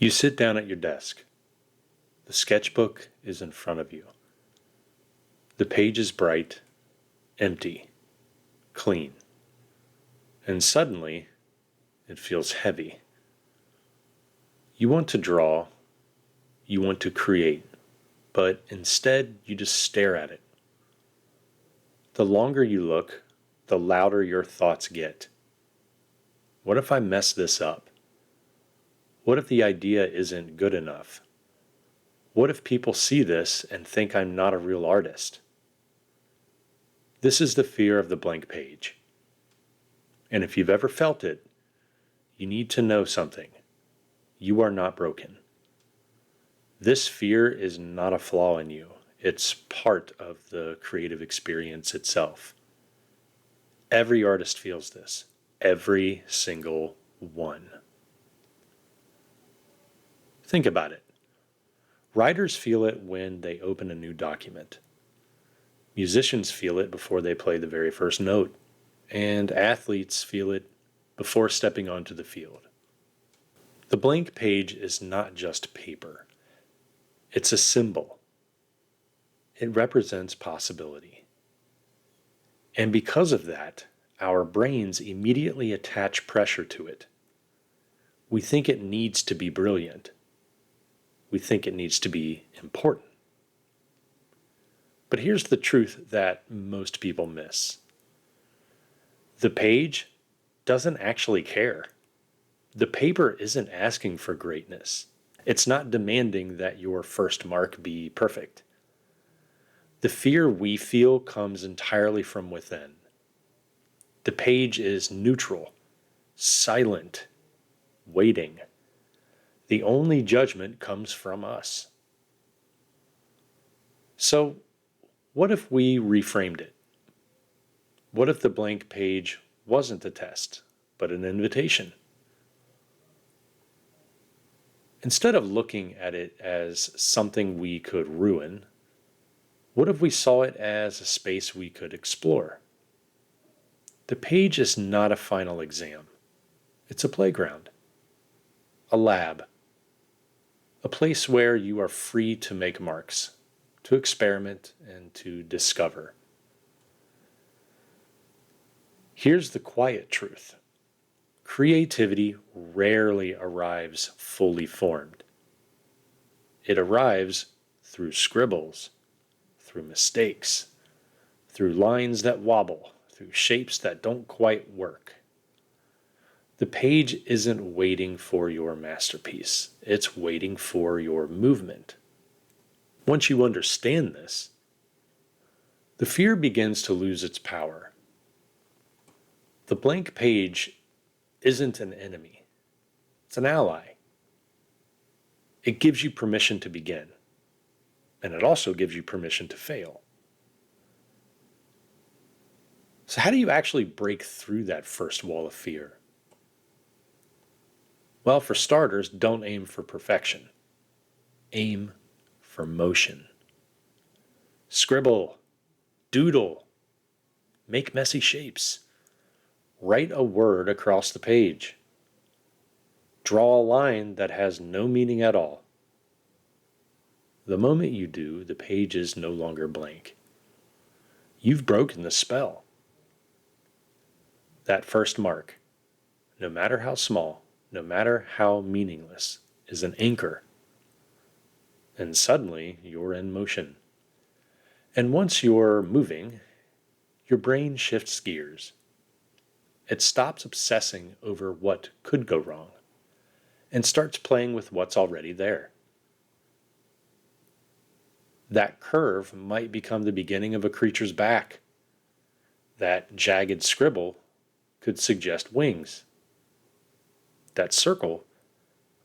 You sit down at your desk. The sketchbook is in front of you. The page is bright, empty, clean. And suddenly, it feels heavy. You want to draw, you want to create, but instead you just stare at it. The longer you look, the louder your thoughts get. What if I mess this up? What if the idea isn't good enough? What if people see this and think I'm not a real artist? This is the fear of the blank page. And if you've ever felt it, you need to know something. You are not broken. This fear is not a flaw in you. It's part of the creative experience itself. Every artist feels this. Every single one. Think about it. Writers feel it when they open a new document. Musicians feel it before they play the very first note. And athletes feel it before stepping onto the field. The blank page is not just paper. It's a symbol. It represents possibility. And because of that, our brains immediately attach pressure to it. We think it needs to be brilliant. We think it needs to be important. But here's the truth that most people miss. The page doesn't actually care. The paper isn't asking for greatness. It's not demanding that your first mark be perfect. The fear we feel comes entirely from within. The page is neutral, silent, waiting. The only judgment comes from us. So, what if we reframed it? What if the blank page wasn't a test, but an invitation? Instead of looking at it as something we could ruin, what if we saw it as a space we could explore? The page is not a final exam. It's a playground, a lab, a place where you are free to make marks, to experiment, and to discover. Here's the quiet truth. Creativity rarely arrives fully formed. It arrives through scribbles, through mistakes, through lines that wobble, through shapes that don't quite work. The page isn't waiting for your masterpiece. It's waiting for your movement. Once you understand this, the fear begins to lose its power. The blank page isn't an enemy. It's an ally. It gives you permission to begin, and it also gives you permission to fail. So how do you actually break through that first wall of fear? Well, for starters, don't aim for perfection. Aim for motion. Scribble, doodle, make messy shapes. Write a word across the page. Draw a line that has no meaning at all. The moment you do, the page is no longer blank. You've broken the spell. That first mark, no matter how small, no matter how meaningless, is an anchor. And suddenly you're in motion. And once you're moving, your brain shifts gears. It stops obsessing over what could go wrong and starts playing with what's already there. That curve might become the beginning of a creature's back. That jagged scribble could suggest wings. That circle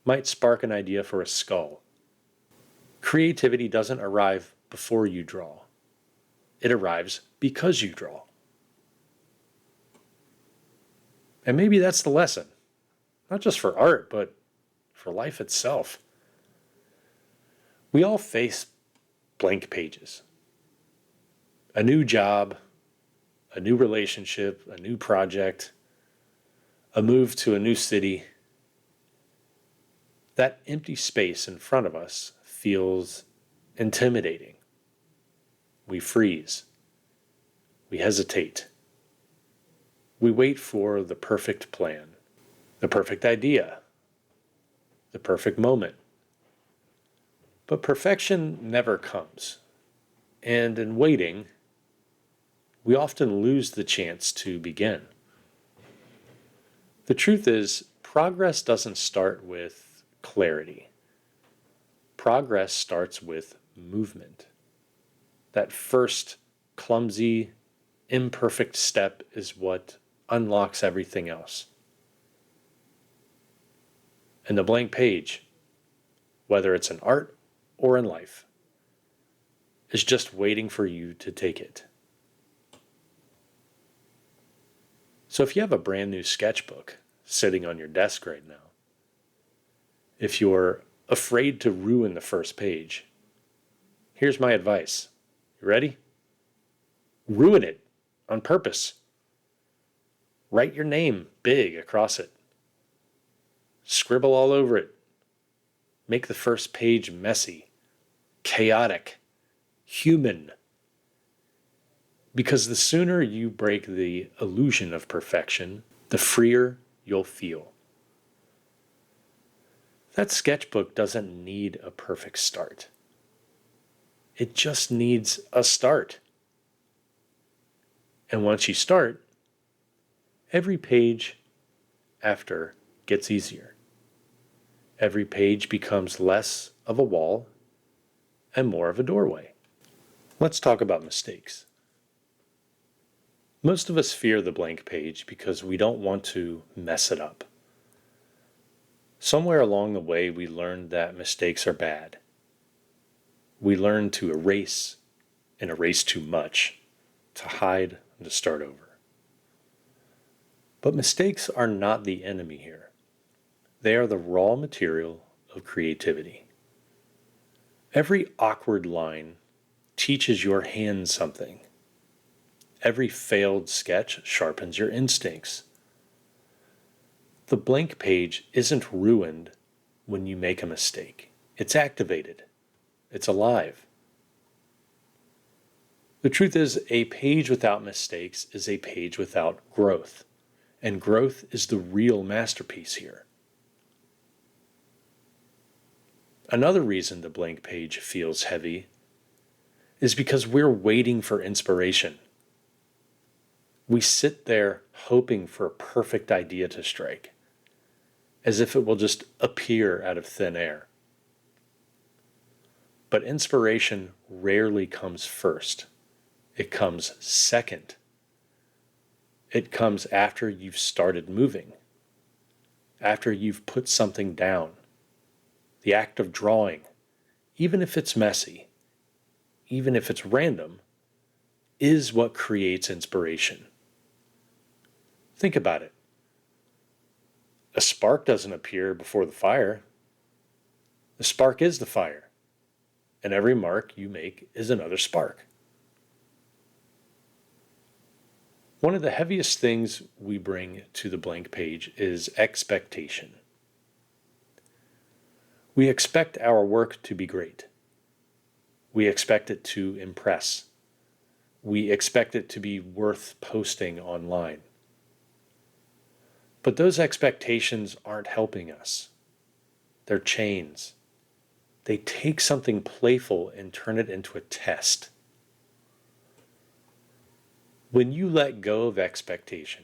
might spark an idea for a skull. Creativity doesn't arrive before you draw. It arrives because you draw. And maybe that's the lesson, not just for art, but for life itself. We all face blank pages. A new job, a new relationship, a new project, a move to a new city, That empty space in front of us feels intimidating. We freeze. We hesitate. We wait for the perfect plan, the perfect idea, the perfect moment. But perfection never comes. And in waiting, we often lose the chance to begin. The truth is, progress doesn't start with clarity. Progress starts with movement. That first clumsy, imperfect step is what unlocks everything else. And the blank page, whether it's in art or in life, is just waiting for you to take it. So if you have a brand new sketchbook sitting on your desk right now, if you're afraid to ruin the first page, here's my advice. You ready? Ruin it on purpose. Write your name big across it. Scribble all over it. Make the first page messy, chaotic, human. Because the sooner you break the illusion of perfection, the freer you'll feel. That sketchbook doesn't need a perfect start. It just needs a start. And once you start, every page after gets easier. Every page becomes less of a wall and more of a doorway. Let's talk about mistakes. Most of us fear the blank page because we don't want to mess it up. Somewhere along the way, we learned that mistakes are bad. We learned to erase and erase too much, to hide and to start over. But mistakes are not the enemy here. They are the raw material of creativity. Every awkward line teaches your hand something. Every failed sketch sharpens your instincts. The blank page isn't ruined when you make a mistake. It's activated. It's alive. The truth is, a page without mistakes is a page without growth. And growth is the real masterpiece here. Another reason the blank page feels heavy is because we're waiting for inspiration. We sit there hoping for a perfect idea to strike, as if it will just appear out of thin air. But inspiration rarely comes first. It comes second. It comes after you've started moving, after you've put something down. The act of drawing, even if it's messy, even if it's random, is what creates inspiration. Think about it. A spark doesn't appear before the fire. The spark is the fire, and every mark you make is another spark. One of the heaviest things we bring to the blank page is expectation. We expect our work to be great. We expect it to impress. We expect it to be worth posting online. But those expectations aren't helping us. They're chains. They take something playful and turn it into a test. When you let go of expectation,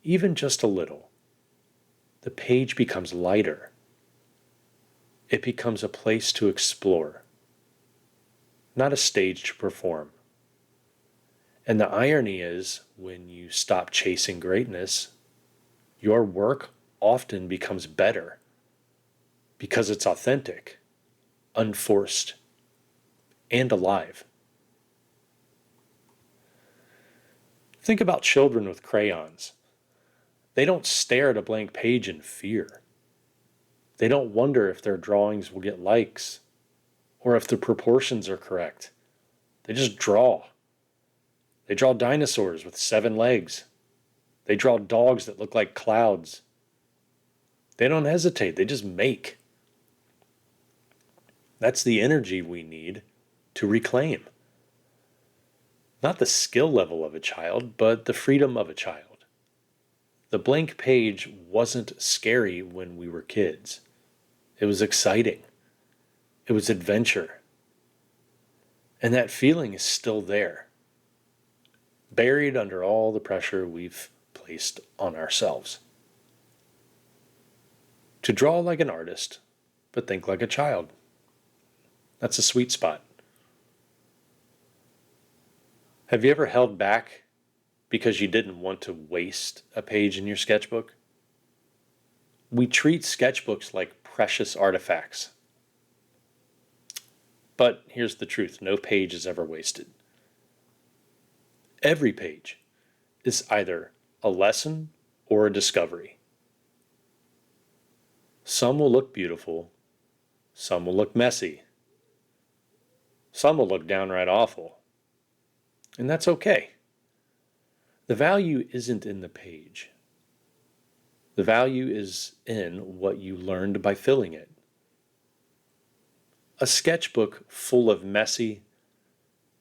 even just a little, the page becomes lighter. It becomes a place to explore, not a stage to perform. And the irony is, when you stop chasing greatness, your work often becomes better because it's authentic, unforced, and alive. Think about children with crayons. They don't stare at a blank page in fear. They don't wonder if their drawings will get likes or if the proportions are correct. They just draw. They draw dinosaurs with 7 legs. They draw dogs that look like clouds. They don't hesitate, they just make. That's the energy we need to reclaim. Not the skill level of a child, but the freedom of a child. The blank page wasn't scary when we were kids. It was exciting. It was adventure. And that feeling is still there, buried under all the pressure we've placed on ourselves. To draw like an artist, but think like a child. That's a sweet spot. Have you ever held back because you didn't want to waste a page in your sketchbook? We treat sketchbooks like precious artifacts. But here's the truth, no page is ever wasted. Every page is either a lesson or a discovery. Some will look beautiful, some will look messy, some will look downright awful, and that's okay. The value isn't in the page. The value is in what you learned by filling it. A sketchbook full of messy,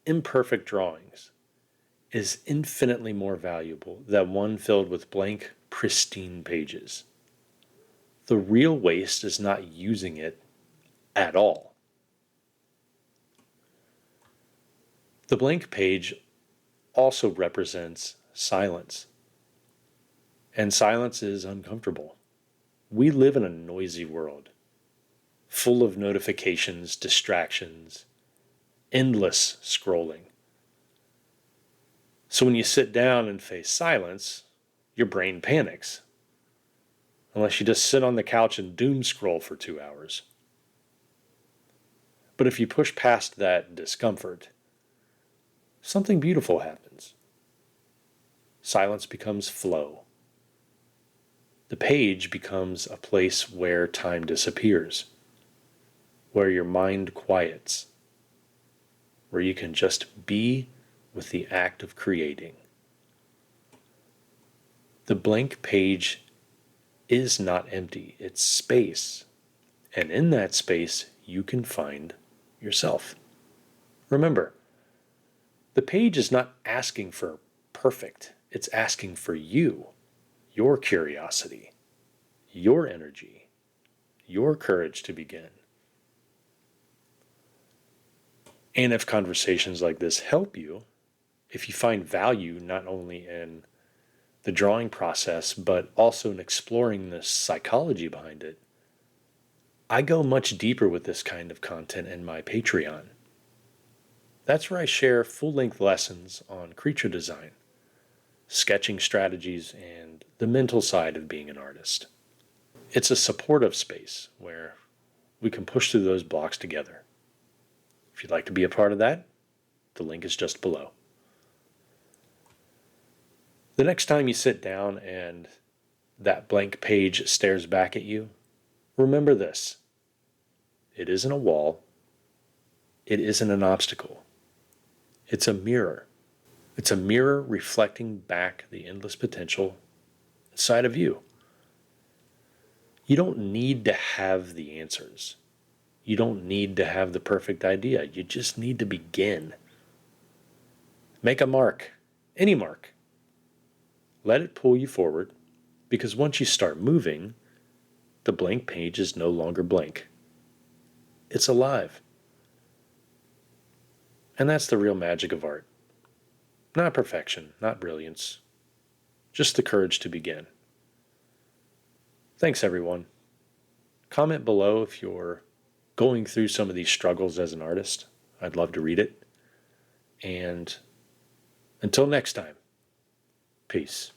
imperfect drawings is infinitely more valuable than one filled with blank, pristine pages. The real waste is not using it at all. The blank page also represents silence. And silence is uncomfortable. We live in a noisy world, full of notifications, distractions, endless scrolling. So when you sit down and face silence, your brain panics. Unless you just sit on the couch and doom scroll for 2 hours. But if you push past that discomfort, something beautiful happens. Silence becomes flow. The page becomes a place where time disappears, where your mind quiets, where you can just be with the act of creating. The blank page is not empty, it's space. And in that space, you can find yourself. Remember, the page is not asking for perfect, it's asking for you, your curiosity, your energy, your courage to begin. And if conversations like this help you, if you find value not only in the drawing process, but also in exploring the psychology behind it, I go much deeper with this kind of content in my Patreon. That's where I share full-length lessons on creature design, sketching strategies, and the mental side of being an artist. It's a supportive space where we can push through those blocks together. If you'd like to be a part of that, the link is just below. The next time you sit down and that blank page stares back at you, remember this. It isn't a wall. It isn't an obstacle. It's a mirror. It's a mirror reflecting back the endless potential inside of you. You don't need to have the answers. You don't need to have the perfect idea. You just need to begin. Make a mark, any mark. Let it pull you forward, because once you start moving, the blank page is no longer blank. It's alive. And that's the real magic of art. Not perfection, not brilliance, just the courage to begin. Thanks, everyone. Comment below if you're going through some of these struggles as an artist. I'd love to read it. And until next time, peace.